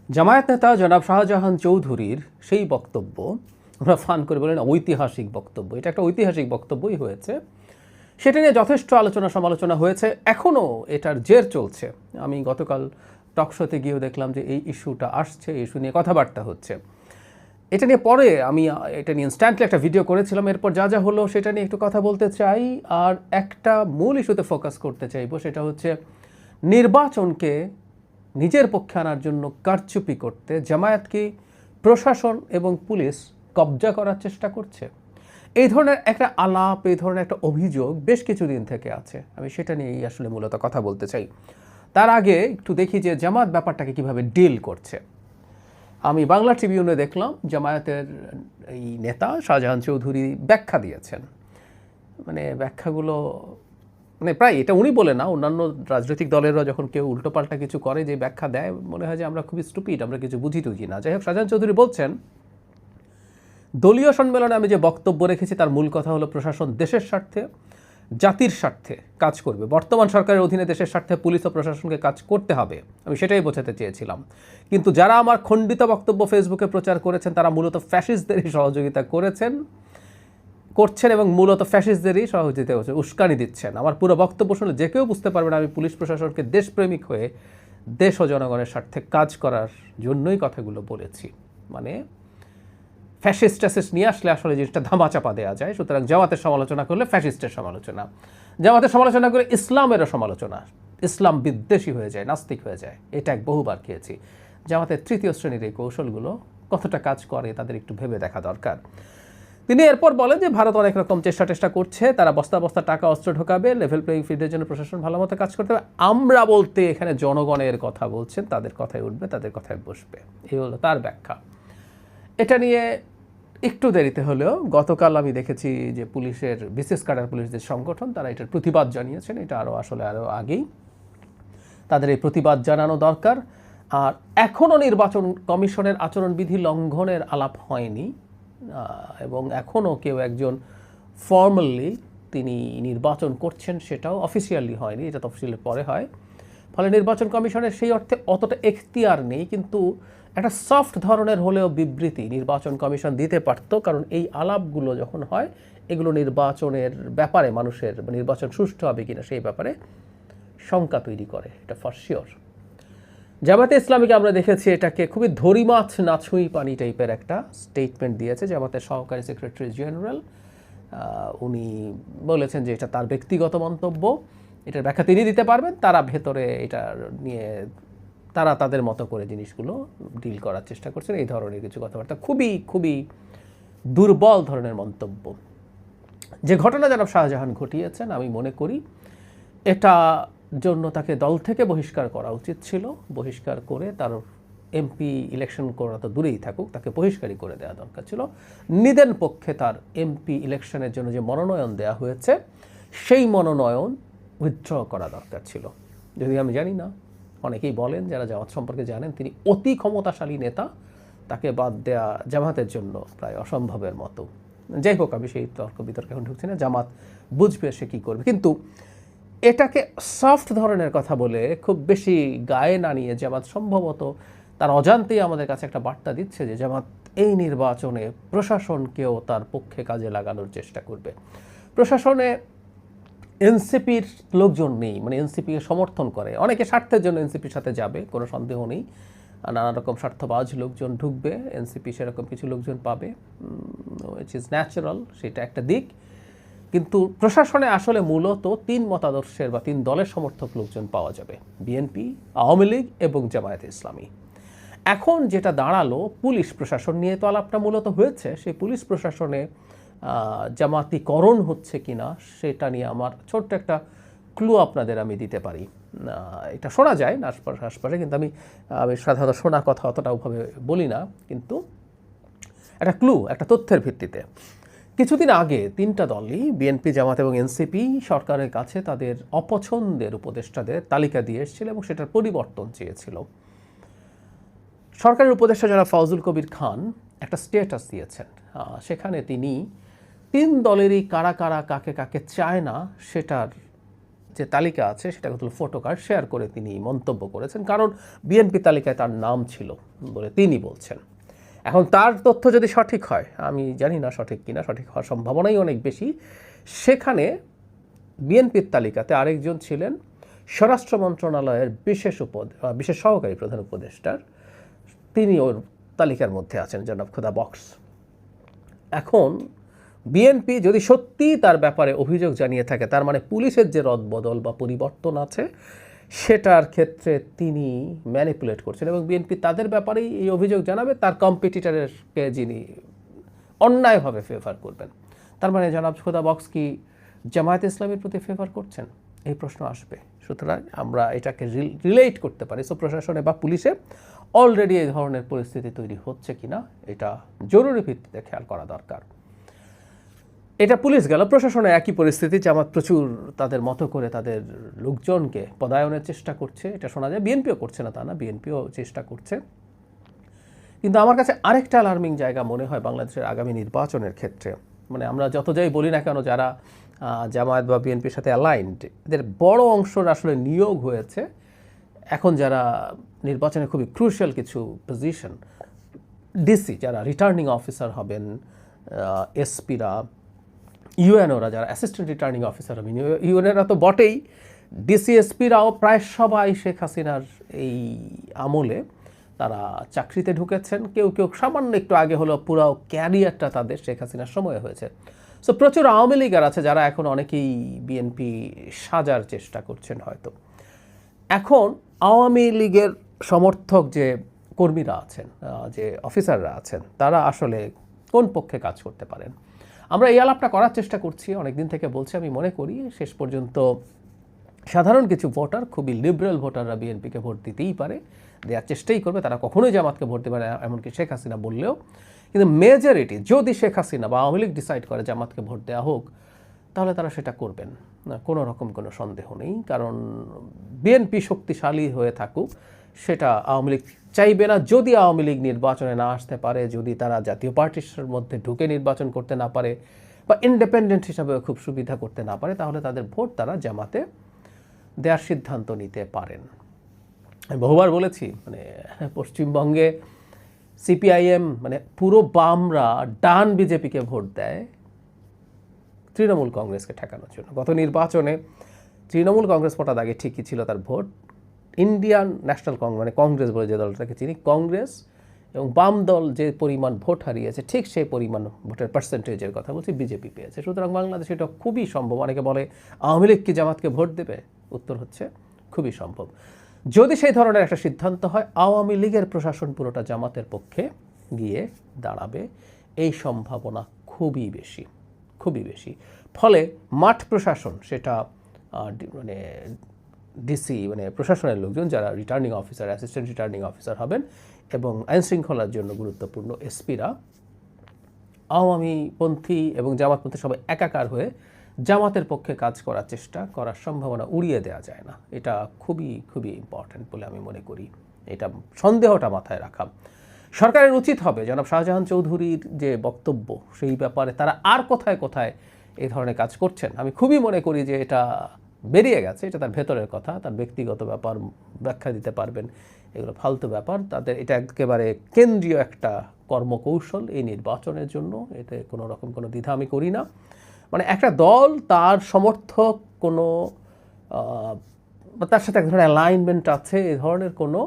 জামায়াত নেতা জনাব শাহজাহান চৌধুরীর সেই বক্তব্য আমরা ফান করে বলেন ঐতিহাসিক বক্তব্য, এটা একটা ঐতিহাসিক বক্তব্যই হয়েছে। সেটা নিয়ে যথেষ্ট আলোচনা সমালোচনা হয়েছে, এখনও এটার জের চলছে। আমি গতকাল টকশোতে গিয়েও দেখলাম যে এই ইস্যুটা আসছে, এই ইস্যু নিয়ে কথাবার্তা হচ্ছে। এটা নিয়ে পরে আমি এটা নিয়ে ইনস্ট্যান্টলি একটা ভিডিও করেছিলাম। এরপর যা যা হলো সেটা নিয়ে একটু কথা বলতে চাই, আর একটা মূল ইস্যুতে ফোকাস করতে চাইবো, সেটা হচ্ছে নির্বাচনকে নিজের পক্ষে আনার জন্য কারচুপি করতে জামায়াতকে প্রশাসন এবং পুলিশ কবজা করার চেষ্টা করছে। এই ধরনের একটা আলাপ, এই ধরনের একটা অভিযোগ বেশ কিছুদিন থেকে আছে। আমি সেটা নিয়েই আসলে মূলত কথা বলতে চাই। তার আগে একটু দেখি যে জামায়াত ব্যাপারটাকে কিভাবে ডিল করছে। আমি বাংলা ট্রিবিউনে দেখলাম জামায়াতের এই নেতা শাহজাহান চৌধুরী ব্যাখ্যা দিয়েছেন। মানে ব্যাখ্যাগুলো প্রায় এটা উনি বলে না, অন্যান্য রাজনৈতিক দলেরও যখন কেউ উল্টোপাল্টা কিছু করে যে ব্যাখ্যা দেয়, মনে হয় যে আমরা খুবই স্টুপিড, আমরা কিছু বুঝি টুঝি না। যাই হোক, শাহজাহান চৌধুরী বলছেন, দলীয় সম্মেলনে আমি যে বক্তব্য রেখেছি তার মূল কথা হলো প্রশাসন দেশের স্বার্থে, জাতির স্বার্থে কাজ করবে। বর্তমান সরকারের অধীনে দেশের স্বার্থে পুলিশ ও প্রশাসনকে কাজ করতে হবে, আমি সেটাই বোঝাতে চেয়েছিলাম। কিন্তু যারা আমার খণ্ডিত বক্তব্য ফেসবুকে প্রচার করেছেন তারা মূলত ফ্যাসিস্টদেরই সহযোগিতা করছেন এবং মূলত ফ্যাসিস্টদেরই সহযোগিতা করছেন, উস্কানি দিচ্ছেন। আমার পুরো বক্তব্য শুনে যে কেউ বুঝতে পারবে না আমি পুলিশ প্রশাসনকে দেশপ্রেমিক হয়ে দেশ ও জনগণের স্বার্থে কাজ করার জন্যই কথাগুলো বলেছি। মানে ফ্যাসিস্ট নিয়ে আসলে আসলে জিনিসটা ধামাচাপা দেওয়া যায়। সুতরাং জামাতের সমালোচনা করলে ফ্যাসিস্টের সমালোচনা, জামাতের সমালোচনা করে ইসলামেরও সমালোচনা, ইসলাম বিদ্বেষী হয়ে যায়, নাস্তিক হয়ে যায়। এটা বহুবার খেয়েছি। জামাতের তৃতীয় শ্রেণীর এই কৌশলগুলো কতটা কাজ করে তাদের একটু ভেবে দেখা দরকার। তিনি এরপর বলেন যে ভারত অনেক রকম চেষ্টা করছে, তারা বস্তা বস্তা টাকা অস্ত্র ঢোকাবে, লেভেল প্লেইং ফিল্ডের জন্য প্রশাসন ভালো মতো কাজ করতে হবে। আমরা বলতে এখানে জনগণের কথা বলছেন, তাদের কথায় উঠবে, তাদের কথায় বসবে, এই হলো তার ব্যাখ্যা। এটা নিয়ে একটু দেরিতে হলেও গতকাল আমি দেখেছি যে পুলিশের বিশেষ ক্যাডার পুলিশদের সংগঠন তারা এটার প্রতিবাদ জানিয়েছেন। এটা আরও আগেই তাদের এই প্রতিবাদ জানানো দরকার। আর এখনও নির্বাচন কমিশনের আচরণবিধি লঙ্ঘনের আলাপ হয়নি, এবং এখনও কেউ একজন ফর্মালি তিনি নির্বাচন করছেন সেটাও অফিসিয়ালি হয়নি, এটা তফসিলের পরে হয়। ফলে নির্বাচন কমিশনের সেই অর্থে অতটা এখতিয়ার নেই, কিন্তু একটা সফট ধরনের হলেও বিবৃতি নির্বাচন কমিশন দিতে পারত। কারণ এই আলাপগুলো যখন হয় এগুলো নির্বাচনের ব্যাপারে মানুষের নির্বাচন সুষ্ঠু হবে কিনা সেই ব্যাপারে শঙ্কা তৈরি করে, এটা ফর শিওর। জামাতে ইসলামীকে আমরা দেখেছি এটাকে খুবই ধরি মাছ না ছুঁই পানি টাইপের একটা স্টেটমেন্ট দিয়েছে জামাতের সহকারী সেক্রেটারি জেনারেল। উনি বলেছেন যে এটা তার ব্যক্তিগত মন্তব্য, এটার ব্যাখ্যা তিনি দিতে পারবেন, তারা ভেতরে এটা নিয়ে তারা তাদের মতো করে জিনিসগুলো ডিল করার চেষ্টা করছেন। এই ধরনের কিছু কথাবার্তা খুবই দুর্বল ধরনের মন্তব্য। যে ঘটনা জনাব শাহজাহান ঘটিয়েছেন, আমি মনে করি এটা জন্য তাকে দল থেকে বহিষ্কার করা উচিত ছিল। বহিষ্কার করে তার এমপি ইলেকশন করা তো দূরেই থাকুক, তাকে বহিষ্কারই করে দেওয়া দরকার ছিল। নিদেন পক্ষে তার এমপি ইলেকশনের জন্য যে মনোনয়ন দেওয়া হয়েছে সেই মনোনয়ন উইথড্র করা দরকার ছিল। যদি আমি জানি না, অনেকেই বলেন যারা জামাত সম্পর্কে জানেন তিনি অতি ক্ষমতাশালী নেতা, তাকে বাদ দেওয়া জামাতের জন্য প্রায় অসম্ভবের মতো। যাই হোক, আমি সেই তর্ক বিতর্কে এখন ঢুকছি না, জামাত বুঝবে সে কী করবে। কিন্তু এটাকে সফট ধরনের কথা বলে খুব বেশি গায়ে না নিয়ে জামাত সম্ভবত তার অজান্তেই আমাদের কাছে একটা বার্তা দিচ্ছে যে জামাত এই নির্বাচনে প্রশাসনকেও তার পক্ষে কাজে লাগানোর চেষ্টা করবে। প্রশাসনে এনসিপির লোকজন নেই, মানে এনসিপিকে সমর্থন করে, অনেকে স্বার্থের জন্য এনসিপির সাথে যাবে, কোনো সন্দেহ নেই। নানা রকম স্বার্থবাজ লোকজন ঢুকবে, এনসিপি সেরকম কিছু লোকজন পাবে, উইচ ইজ ন্যাচারাল, সেটা একটা দিক। কিন্তু প্রশাসনে আসলে মূলত তিন মতাদর্শের বা তিন দলের সমর্থক লোকজন পাওয়া যাবে, বিএনপি, আওয়ামী লীগ এবং জামায়াতে ইসলামী। এখন যেটা দাঁড়ালো, পুলিশ প্রশাসন নিয়ে তো আলাপটা মূলত হয়েছে, সেই পুলিশ প্রশাসনে জামাতিকরণ হচ্ছে কিনা সেটা নিয়ে আমার ছোট্ট একটা ক্লু আপনাদের আমি দিতে পারি। এটা শোনা যায় না আশপাশে, কিন্তু আমি সাধারণত শোনা কথা অতটা ওভাবে বলি না, কিন্তু একটা ক্লু, একটা তথ্যের ভিত্তিতে। কিছুদিন আগে তিনটা দলই, বিএনপি, জামাত এবং এনসিপি, সরকারের কাছে তাদের অপছন্দের উপদেষ্টাদের তালিকা দিয়ে এসেছিল এবং সেটার পরিবর্তন চেয়েছিল। সরকারের উপদেষ্টা যারা ফজলুল কবির খান একটা স্ট্যাটাস দিয়েছেন, সেখানে তিনি তিন দলেরই কারা কারা কাকে কাকে চায় না সেটার যে তালিকা আছে সেটা হলো ফটো কার্ড শেয়ার করে তিনি মন্তব্য করেছেন, কারণ বিএনপি তালিকায় তার নাম ছিল বলে তিনি বলছেন। এখন তার তথ্য যদি সঠিক হয়, আমি জানি না সঠিক কিনা, সঠিক হওয়ার সম্ভাবনাই অনেক বেশি, সেখানে বিএনপির তালিকাতে আরেকজন ছিলেন স্বরাষ্ট্র মন্ত্রণালয়ের বিশেষ সহকারী প্রধান উপদেষ্টার, তিনি ওর তালিকার মধ্যে আছেন, জনাব খোদা বক্স। এখন বিএনপি যদি সত্যি তার ব্যাপারে অভিযোগ জানিয়ে থাকে, তার মানে পুলিশের যে রদবদল বা পরিবর্তন আছে সেটার ক্ষেত্রে তিনি ম্যানিপুলেট করছেন, এবং বিএনপি তাদের ব্যাপারেই এই অভিযোগ জানাবে, তার কম্পিটিটরকে যিনি অন্যায়ভাবে ফেভার করবেন। তার মানে জনাব খোদা বক্স কি জামায়াতে ইসলামের প্রতি ফেভার করছেন? এই প্রশ্ন আসবে। সুতরাং আমরা এটাকে রিলেট করতে পারি। সো প্রশাসনে বা পুলিশে অলরেডি এই ধরনের পরিস্থিতি তৈরি হচ্ছে কিনা এটা জরুরি ভিত্তিতে খেয়াল করা দরকার। এটা পুলিশ গেল, প্রশাসনে একই পরিস্থিতি। জামাত প্রচুর তাদের মতো করে তাদের লোকজনকে পদায়নের চেষ্টা করছে, এটা শোনা যায়। বিএনপিও করছে না তা না, বিএনপিও চেষ্টা করছে। কিন্তু আমার কাছে আরেকটা অ্যালার্মিং জায়গা মনে হয় বাংলাদেশের আগামী নির্বাচনের ক্ষেত্রে। মানে আমরা যত যাই বলি না কেন, যারা জামায়াত বা বিএনপির সাথে অ্যালাইন্ড, এদের বড় অংশর আসলে নিয়োগ হয়েছে এখন যারা নির্বাচনে খুবই ক্রুশিয়াল কিছু পজিশন, ডিসি যারা রিটার্নিং অফিসার হবেন, এসপিরা, ইউএনওরা যারা অ্যাসিস্ট্যান্ট রিটার্নিং অফিসার হবেন, ইউএনওরা তো বটেই, ডিসিএসপিরাও প্রায় সবাই শেখ হাসিনার এই আমলে তারা চাকরিতে ঢুকেছেন। কেউ কেউ সামান্য একটু আগে হলো, পুরো ক্যারিয়ারটা তাদের শেখ হাসিনার সময়ে হয়েছে। সো প্রচুর আওয়ামী লীগার আছে যারা এখন অনেকেই বিএনপি সাজার চেষ্টা করছেন হয়তো। এখন আওয়ামী লীগের সমর্থক যে কর্মীরা আছেন, যে অফিসাররা আছেন, তারা আসলে কোন পক্ষে কাজ করতে পারেন? আমরা এই আলাপটা করার চেষ্টা করছি, অনেকদিন থেকে বলছি। আমি মনে করি শেষ পর্যন্ত সাধারণ কিছু ভোটার, খুবই লিবারেল ভোটাররা বিএনপিকে ভোট দিতেই পারে, দেওয়ার চেষ্টাই করবে। তারা কখনোই জামাতকে ভোট দেবে না, এমনকি শেখ হাসিনা বললেও। কিন্তু মেজরিটি যদি শেখ হাসিনা বা আওয়ামী লীগ ডিসাইড করে জামাতকে ভোট দেওয়া হোক, তাহলে তারা সেটা করবেন না, কোনো রকম কোনো সন্দেহ নেই। কারণ বিএনপি শক্তিশালী হয়ে থাকুক সেটা আওয়ামী লীগ চাইবে না। যদি আওয়ামী লীগ নির্বাচনে না আসতে পারে, যদি তারা জাতীয় পার্টির মধ্যে ঢুকে নির্বাচন করতে না পারে, বা ইন্ডিপেন্ডেন্ট হিসাবে খুব সুবিধা করতে না পারে, তাহলে তাদের ভোট তারা জামাতে দেওয়ার সিদ্ধান্ত নিতে পারেন। আমি বহুবার বলেছি, মানে পশ্চিমবঙ্গে সিপিআইএম মানে পুরো বামরা ডান বিজেপিকে ভোট দেয় তৃণমূল কংগ্রেসকে ঠেকানোর জন্য। গত নির্বাচনে তৃণমূল কংগ্রেস ভোটার আগে ঠিকই ছিল তার ভোট, ইন্ডিয়ান ন্যাশনাল কংগ্রেস মানে কংগ্রেস বলে যে দলটাকে চিনি, কংগ্রেস এবং বাম দল যে পরিমাণ ভোট হারিয়েছে, ঠিক সেই পরিমাণ ভোটের পার্সেন্টেজের কথা বলছি বিজেপি পেয়েছে। সুতরাং বাংলাদেশে এটা খুবই সম্ভব। অনেকে বলে আওয়ামী লীগ কি জামাতকে ভোট দেবে? উত্তর হচ্ছে খুবই সম্ভব। যদি সেই ধরনের একটা সিদ্ধান্ত হয়, আওয়ামী লীগের প্রশাসন পুরোটা জামাতের পক্ষে গিয়ে দাঁড়াবে, এই সম্ভাবনা খুবই বেশি, খুবই বেশি। ফলে মাঠ প্রশাসন, সেটা মানে ডিসি মানে প্রশাসনের লোকজন যারা returning officer, assistant returning officer হবেন, এবং আইনশৃঙ্খলার জন্য গুরুত্বপূর্ণ এসপিরা আওয়ামীপন্থী এবং জামাতপন্থী সবাই একাকার হয়ে জামাতের পক্ষে কাজ করার চেষ্টা করার সম্ভাবনা উড়িয়ে দেওয়া যায় না। এটা খুবই খুবই ইম্পর্ট্যান্ট বলে আমি মনে করি। এটা সন্দেহটা মাথায় রাখা। সরকারের উচিত হবে জনাব শাহজাহান চৌধুরীর যে বক্তব্য, সেই ব্যাপারে তারা আর কোথায় কোথায় এই ধরনের কাজ করছেন, আমি খুবই মনে করি যে এটা বেরিয়ে গেছে, এটা তার ভেতরের কথা, তার ব্যক্তিগত ব্যাপার, ব্যাখ্যা দিতে পারবেন, এগুলো ফালতু ব্যাপার। তাদের এটা একেবারে কেন্দ্রীয় একটা কর্মকৌশল এই নির্বাচনের জন্য, এতে কোনো রকম কোনো দ্বিধা আমি করি না। মানে একটা দল তার সমর্থক কোনো তার সাথে এক ধরনের অ্যালাইনমেন্ট আছে, এই ধরনের কোনো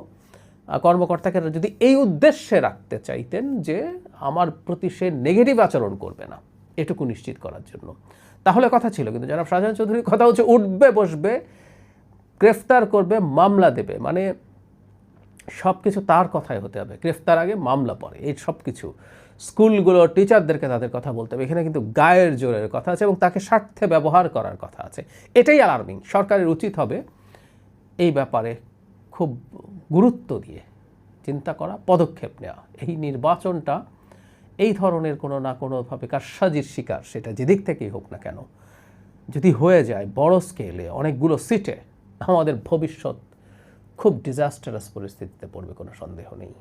কর্মকর্তাকে যদি এই উদ্দেশ্যে রাখতে চাইতেন যে আমার প্রতি সে নেগেটিভ আচরণ করবে না, এটুকু নিশ্চিত করার জন্য, তাহলে কথা ছিল। কিন্তু জনাব শাহজাহান চৌধুরীর কথা হচ্ছে উঠবে বসবে, গ্রেফতার করবে, মামলা দেবে, মানে সব কিছু তার কথাই হতে হবে। গ্রেফতার আগে মামলা পরে, এই সব কিছু স্কুলগুলো টিচারদেরকে তাদের কথা বলতে হবে। এখানে কিন্তু গায়ের জোরের কথা আছে এবং তাকে স্বার্থে ব্যবহার করার কথা আছে। এটাই অ্যালার্মিং। সরকারের উচিত হবে এই ব্যাপারে খুব গুরুত্ব দিয়ে চিন্তা করা, পদক্ষেপ নেওয়া। এই নির্বাচনটা এই ধরনের কোনো না কোনোভাবে কারসাজির শিকার, সেটা যেদিক থেকেই হোক না কেন, যদি হয়ে যায় বড় স্কেলে অনেকগুলো সিটে, আমাদের ভবিষ্যৎ খুব ডিজাস্টারাস পরিস্থিতিতে পড়বে, কোনো সন্দেহ নেই।